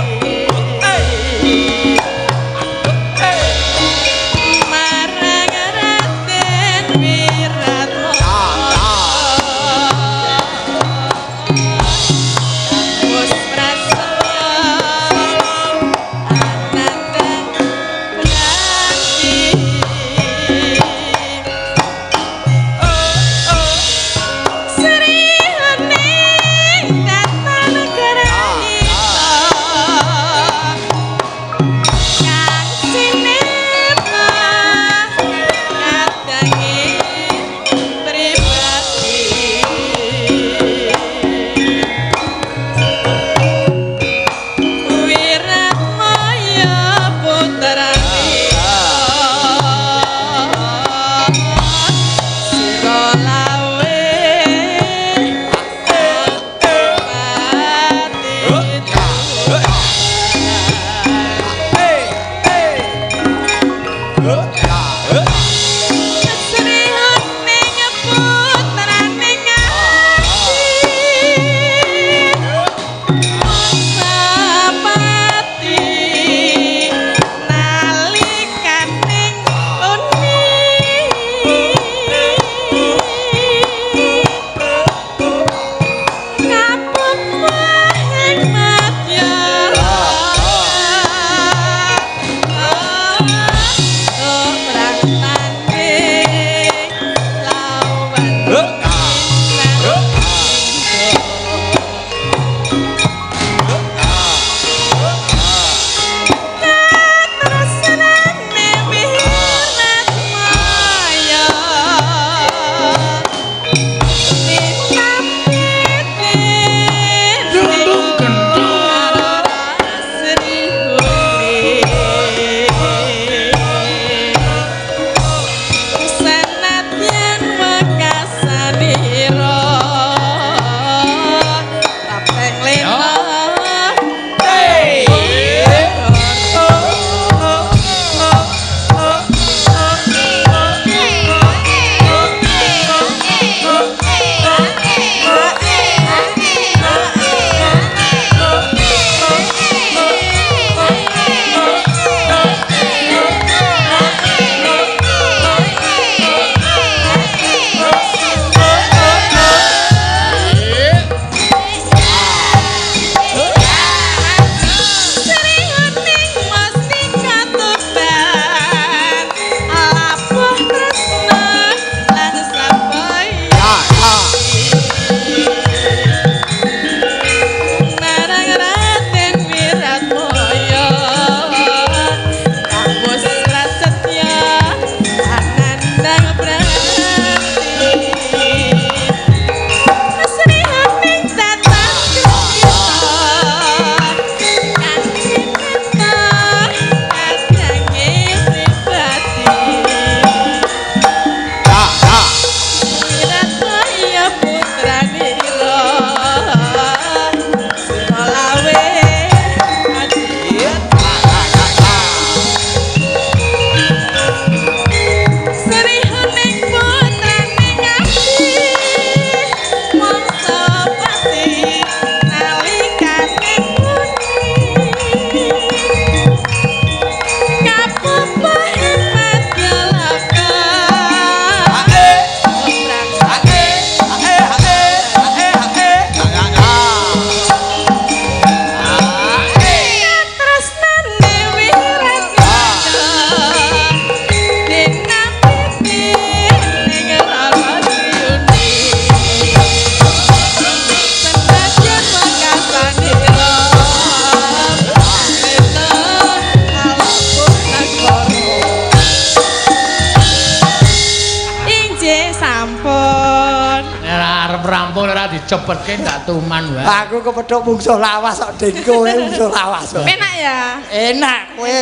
sampun. Ora arep rampung ora dicepetke ndak tuman wae. Aku kepethuk mungsuh lawas kok Den kowe mungsuh lawas. Penak ya? Enak kowe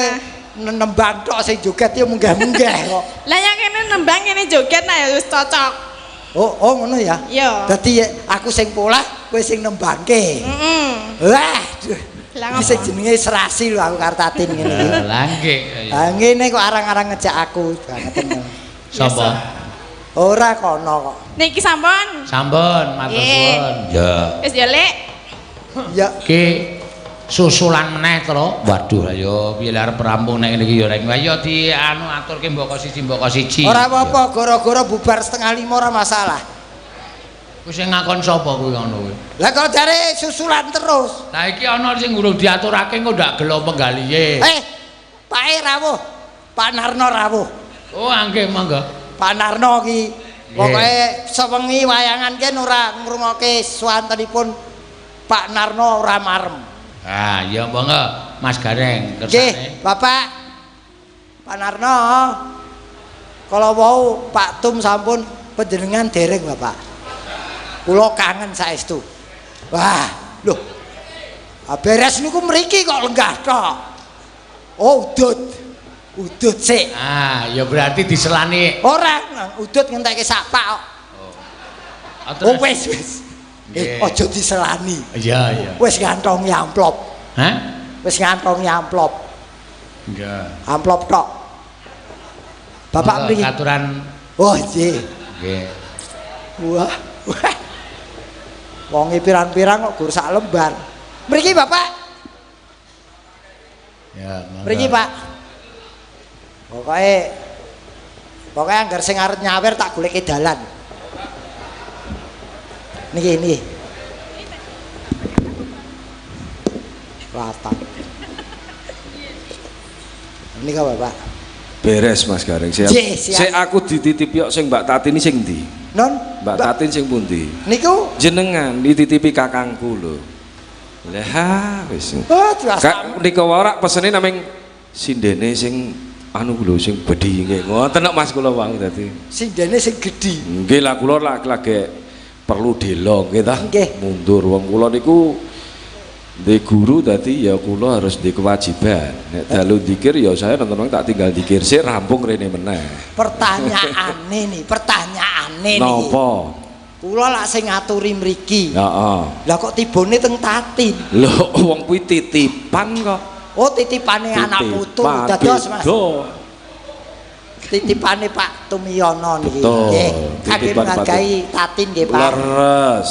nembang tok sing joget ya munggah-munggah kok. Lah yang kene nembang kene joget nah ya wis cocok. Oh ngono ya. Iya. Dadi aku sing polah, kowe sing nembangke. Heeh. Wah. Lah Iki sing jenenge serasi lho aku kartatin ngene iki. Lah nggih. Ha ngene kok arang-arang ngejak aku banget. Sapa? Ora kono kok. Niki sampun. Sampun, matur suwun. Ya. Wis ya, Lek. Ya Ki susulan meneh to. Waduh ayo piye arep rampung nek ngene iki ya rek. Ayo di anu aturke mboko siji. ora apa-apa, gara-gara bubar 4:30 ora masalah. Kuwi sing ngakon sapa kuwi ngono kuwi? Lah kok jare susulan terus. Lah iki ana sing urung diaturake kok ndak gelo penggalihe. Pak rawuh. Pak Narno rawuh. Oh, nggih monggo. Pak Narno ki pokoke sewengi wayangan ken ora ngrungokke swantenipun Pak Narno ora marem. Ah, ya monggo Mas Gareng Nggih, kersane. Bapak. Pak Narno. Kalau wau Pak Tum sampun panjenengan dereng, Bapak. Kula kangen saestu. Wah, lho. Beres niku mriki kok lenggah tok. Oh, udut sik. Ah, ya berarti diselani. Ora, udut ngentekke sapak kok. Oh, wis. Aja diselani. Iya. Wis ngantongi amplop. Hah? Wis ngantongi amplop. Enggak. Amplop tok. Bapak mriki. Aturan. Oh, nggih. Nggih. Wah. Wonge pirang-pirang kok gur sak lembar. Mriki, Bapak. Ya, monggo. Mriki, Pak. Pokoke anggar sing arep nyawer tak goleke dalan. Niki. Rata. Nika Bapak. Beres Mas Gareng. Siap. Sik aku dititipi kok sing Mbak Tatin sing ndi? Non, Mbak Tatin sing pundi? niku Jenengan dititipi kakangku lho. Lah wis. oh jelas. Kak nika ora pesene naming sindene sing anu lho sing bedhi nggih. Ngoten nek Mas kula wau dadi. Sindene sing gedhi. Nggih lah kula lagi perlu delo nggih ta. Nggih. Mundur wong kula niku di guru dadi ya kula harus di kewajiban. Nek dalu dzikir ya saya nonton tak tinggal dzikir sik rampung rene meneh. Pertanyaane nih. Napa? Kula lak sing ngaturi mriki. Heeh. Lah kok tibone teng Tatin? Lho wong kuwi titipan kok. Oh titipane anak putu dados Mas. Titipane Pak Tumiyono niki. Nggih. Kangge menghargai Tatin nggih Pak. Leres.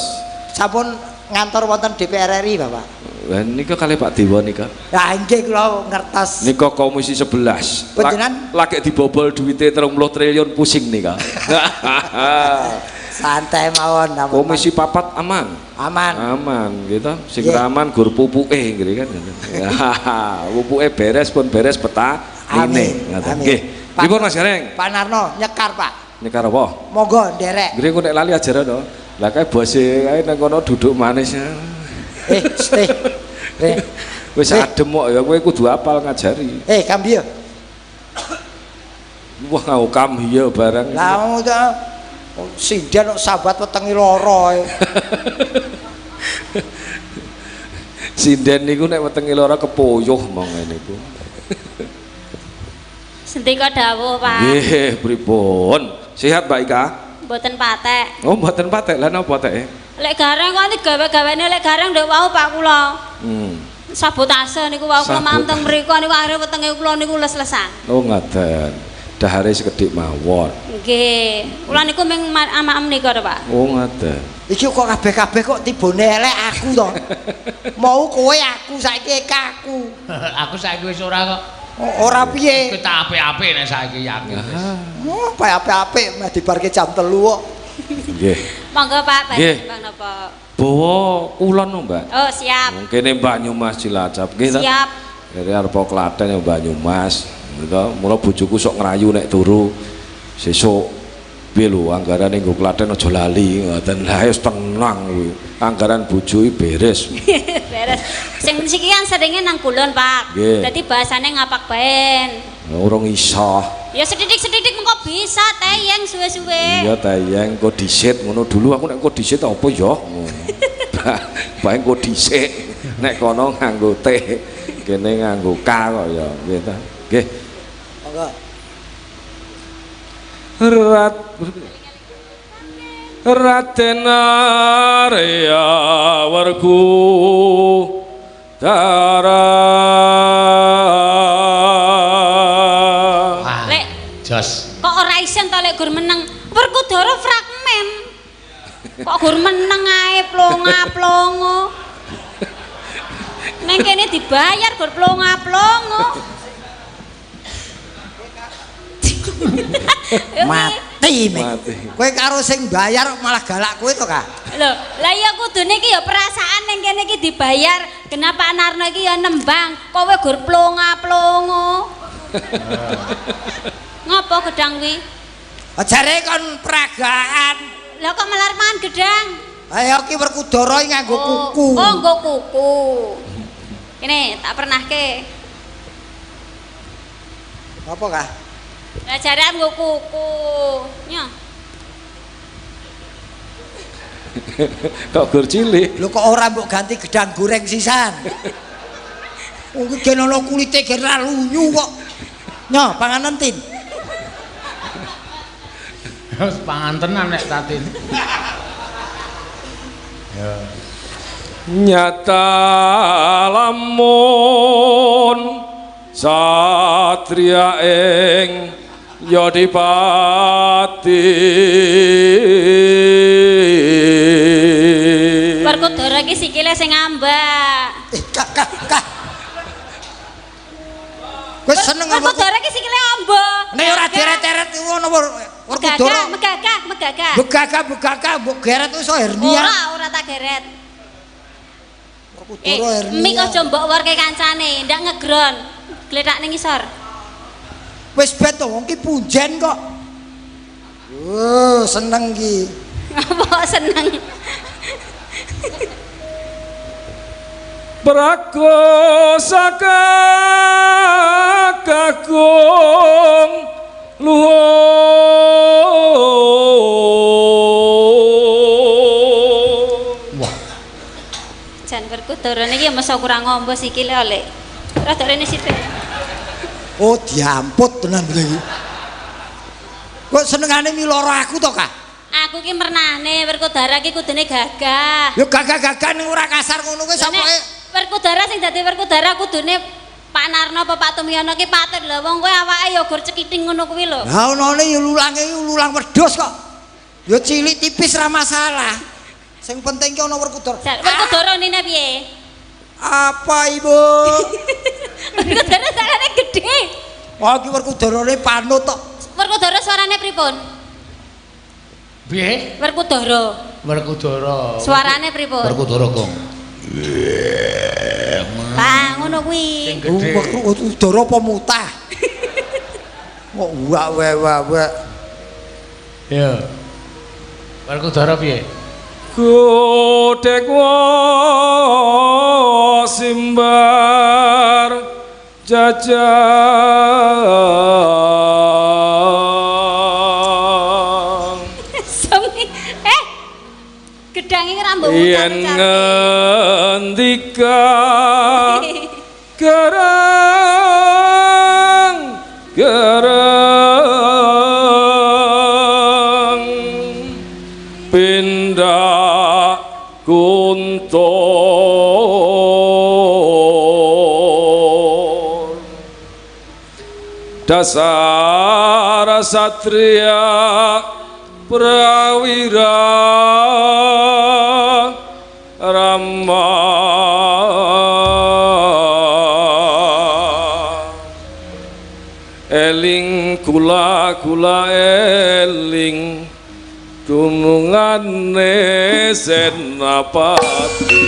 Sampun ngantor wonten DPR RI Bapak. Lah nika kali Pak Dewa nika. Lah nggih kula ngertos. Nika Komisi 11. Panjenengan lagi dibobol duwite 30 triliun pusing nika. Santai mawon namun. Komisi 4 aman. Aman gitu. Sing aman gur pupuke nggih kan. Pupuke beres pun beres peta ini ngoten. Nggih. Pripun Mas Gareng? Pak Narno nyekar Pak. Nyekar apa? Monggo nderek. Nggih kok nek lali ajaran to. Lah kae bose kae nang kono duduk manis. Wis adem kok ya kowe kudu apal ngajari. Kambiyo. Wah ngau kambiyo barang. Lah sinden kok sahabat wetenge lara. Sinden niku nek wetenge lara kepoyuh mong ngene iku. Sendika dawuh, Pak. Nggih, pripun? Sehat Mbak Ika? Mboten patek. Oh, mboten patek. Lah napa teke? Lek gareng kok digawe-gawene lek gareng ndek wau Pak kula. Sabotase niku wau kula manteng mriku niku akhire wetenge kula niku les-lesan. Oh, ngaten. Dahare sekedhik mawon. Nggih. Kula niku ming amak-am nika to, Pak. Oh, ngaten. Iki kok kabeh-kabeh kok tibone elek aku to. Mau kowe aku saiki aku. Aku saiki wis ora kok. Ora piye? Kita apik-apik nek saiki yakin wis. Oh, apik-apik meh dibarke jam 3 kok. Nggih. Monggo Pak, Bang napa? Bawa kulon Mbak. Oh, siap. Mungkin Banyumas Cilacap nggih ta? Siap. Dari arep Klaten ya Banyumas. Gitu. Mula bojoku sok ngrayu nek turu. Sesuk piye lho anggarane nggo Klaten aja lali ngoten. Lah wis tenang kuwi. Anggaran bojo beres. Beres. Sing sikian seringe nang kulon, Pak. Dadi bahasane ngapak baen. Urung iso. Ya sedidik-sedidik mengko bisa teyeng suwe-suwe. Iya teyeng kok disit ngono dulu aku nek kok disit apa ya? Bae kok dhisik nek kono nganggo T, kene nganggo K kok ya nggih ta. Nggih. Monggo. Raden Arya Werku Dara. Lek jos. Kok ora isen to lek gur meneng Werkudara fragmen. Kok gur meneng ae plonga-plongo. Neng kene dibayar gur plonga-plongo. Mati mek. Kowe karo sing bayar malah galak kowe to, Kak? Lho, lah iya kudune iki ya perasaan ning kene iki dibayar. Kenapa Narno iki ya nembang, kowe gur plonga-plongo. Ngopo gedang kuwi? Jare kon peragaan. Lah kok melar mangan gedang? Ayo ki Werkudara nganggo kuku. Oh, nggo kuku. Kene tak pernahke. Apa, Kak? Lah jarean nggo kuku. Nyo. Kok gur cilik. Lho kok ora mbok ganti gedang goreng sisan. Wong ki gen ana kulite gen ra lunyu kok. Nyo, panganan tin. Wis pangan tenan nek tatin. Ya. Nyata lamun satria ing Yodipati. Werkudara iki sikile sing ngambak. Kak. Kowe seneng apa? Werkudara iki sikile ambak. Nek ora deret-deret ngono Werkudara. Megagah. Begagah mbok geret iso hernia. Ora tak geret. Werkudara hernia. Mik aja mbok warke kancane, ndak ngegron. Gledak ning isor. Wis bet to wong ki punjen kok. Seneng ki. Apa seneng? Prakosaka kakung luhur. Wah. Jan Werkudara niki mesa kurang ngombo sikile oleh. Rada rene sithik. Oh diamput tenan iki. Kok senengane miloro aku to, Kak? Aku ki mernane Werkudara ki kudune gagah. Yo gagah-gagah ning ora kasar ngono kuwi sapoke. Werkudara sing dadi Werkudara kudune Pak Narno apa Pak Tumyono ki patut lho wong kowe awake ya gur cekiting ngono kuwi lho. Lah onone yo lulang wedhus kok. Yo cilik tipis ra masalah. Sing penting ki ana Werkudara. Werkudara nine piye? Apa, Ibu? Werkudara suarane gedhe. Oh, ki Werkudarane panut tok. Werkudara suarane pripun? Piye? Werkudara. Werkudara. Suarane pripun? Werkudara, Gong. Lah ngono kuwi. Werkudara apa mutah? Kok wak. Ya. Werkudara piye? Godhek simbar jajang. Semi gedang iki ra mbok Yen ngendika gerang pindah kuntur dasar satria prawira rama eling kula eling gunungane Senapati.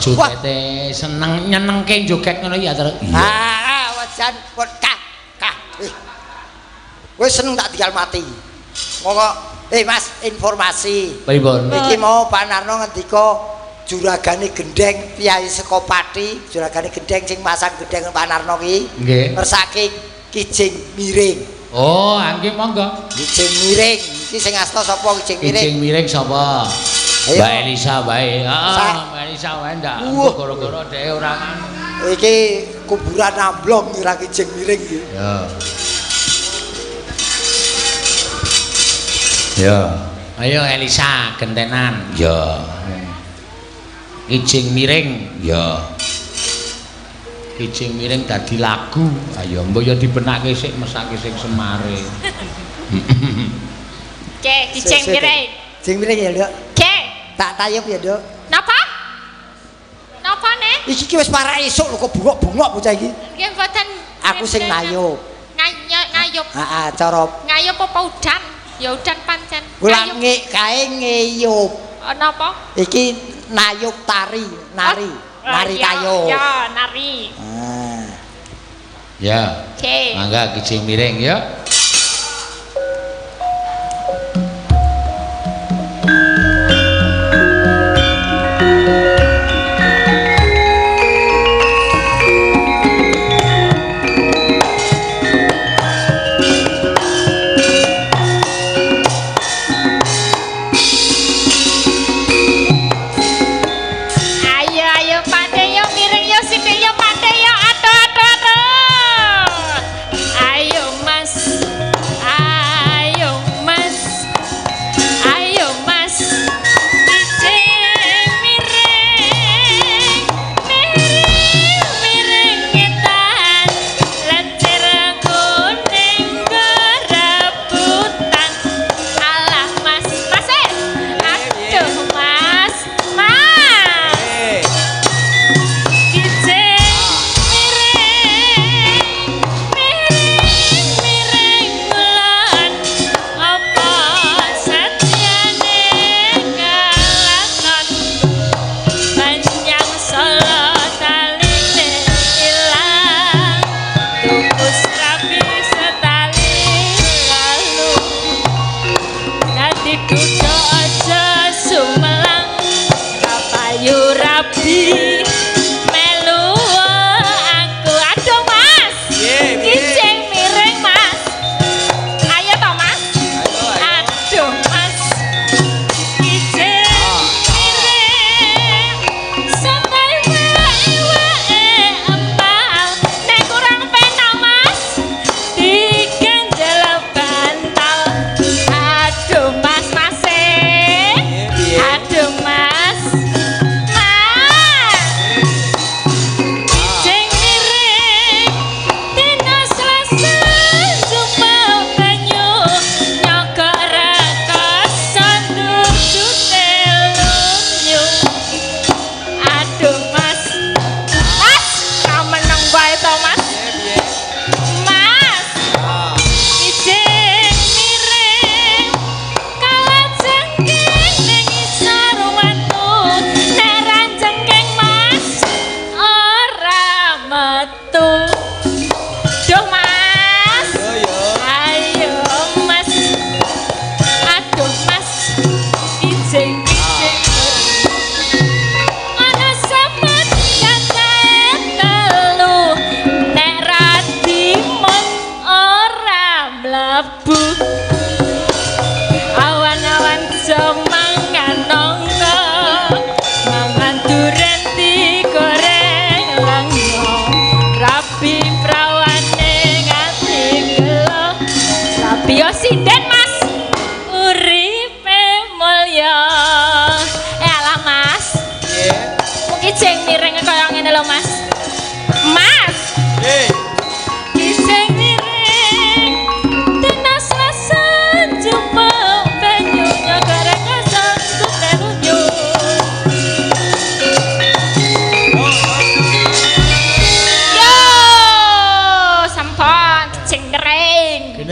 jogete seneng nyenengke joget ngono ya terus. Wajan pun kah. Wis seneng tak tinggal mati. Monggo Mas informasi. Pripun? Iki mau Pak Narno ngendika juragane gendeng Kyai saka Pati, juragane gendeng sing masang gendeng Pak Narno ki. Nggih. Ngersake Kijing Miring. Oh, nggih monggo. Kijing Miring. Iki sing asta sapa Kijing Miring? Kijing Miring sapa? Ayo. Mbak Elisa bae. Heeh, Mbak Elisa wae ndak. Gara-gara dhek ora iki kuburan amblong ora Kijing Miring iki. Ya. Ya. Ayo Elisa gentenan. Ya. Kijing Miring. Ya. Kijing Miring dadi lagu. Ayo mbok ya dibenake sik mesake sing semare. Cek, Kijing Miring. Kijing Miring ya, Nduk. Cek. Tak tayub ya, Nduk. Napa? Napa nih? Iki ki wis parah esuk lho kok bungok-bungok bocah iki. Nggih mboten. Aku sing ngayub. Ngayub. Heeh, cara Ngayub apa udan? Ya udan pancen. ulang kae ngeyup. Napa? Iki nayub tari, nari. Nari tayub. Ya, nari. Ya. Oke. Mangga Kijing Miring ya.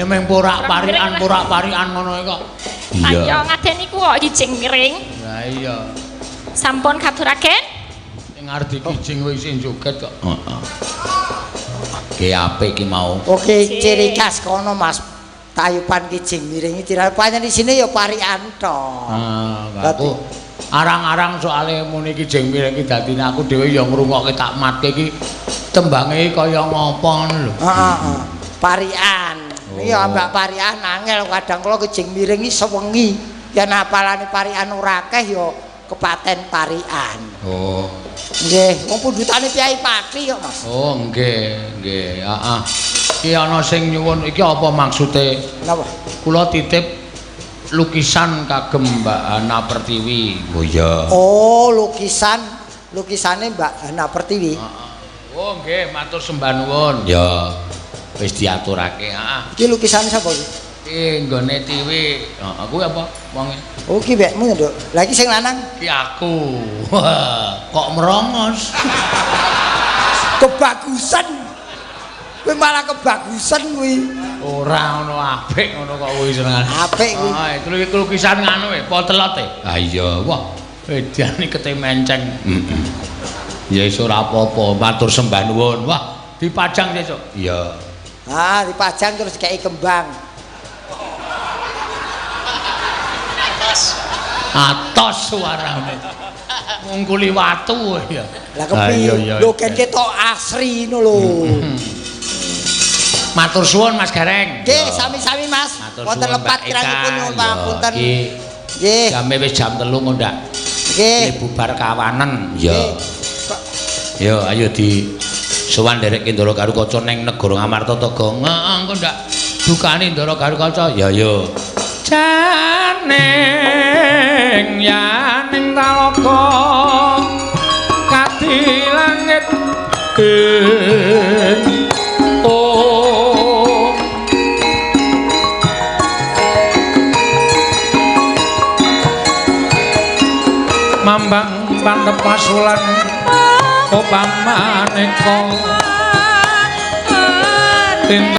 meng porak-parikan ngono kok. Iya. Ayo ngadeni ku kok Kijing Miring. Lah iya. Sampun katuraken? Ning ngarep kijing kowe isin joget kok. Heeh. Ki apik ki mau. Oke, ciri khas kono Mas. Tayupan kijing miring iki pancen di sini ya parian tok. Aku arang-arang soalé muni kijing miring iki dadine aku dhewe ya ngrungokke tak matke iki tembange kaya ngapa ngono lho. Heeh. Parian. Iki ambak parian angel kadang kula kijing miring iki sewengi. Yen apalane parian ora akeh ya kepaten parian. Oh. Nggih, wong pundutane Kyai Pati kok Mas. Oh, nggih, nggih. Heeh. Iki ana sing nyuwun iki apa maksude? Napa? Kula titip lukisan kagem Mbak Ana Pertiwi. Oh iya. Oh, lukisane Mbak Ana Pertiwi. Oh nggih, matur sembah nuwun. Ya. Wis diaturake, heeh. Iki lukisan sapa iki? Iki nggone Tiwi. Heeh, kuwi apa wonge? Oh, iki mbekmu ya, Nduk. Lah iki sing lanang Ki aku. Wah, kok merongos. kebagusan. Kowe malah kebagusan kuwi. Ora ngono apik ngono kok kuwi senengan. Apik kuwi. Ah, itu lukisan nganu e, potelot e. Ah iya, wah. Edane kete menceng. Heeh. Ya iso ora apa-apa, matur sembah nuwun. Wah, dipajang sesuk. Iya. Ah, dipajang terus kei kembang. Atos suarane. Ngungkuli watu ya. Lah kepiye? Lho kan ketok asri ngono lho. Matur suwun Mas Gareng. Nggih, sami-sami Mas. Wonten lepat kirangipun nyuwun pangapunten. Nggih. Jame wis jam 3 ndak. Nggih. Bubar kawanen. Ya. Ya, ayo di sowan nderek Ndara Garukaca ning negara Ngamarta Toga. Heeh, engko ndak dukane Ndara Garukaca. Ya yo. Janing yaning talaga kati langit oh mambang pantep pasulan opamaneka tintang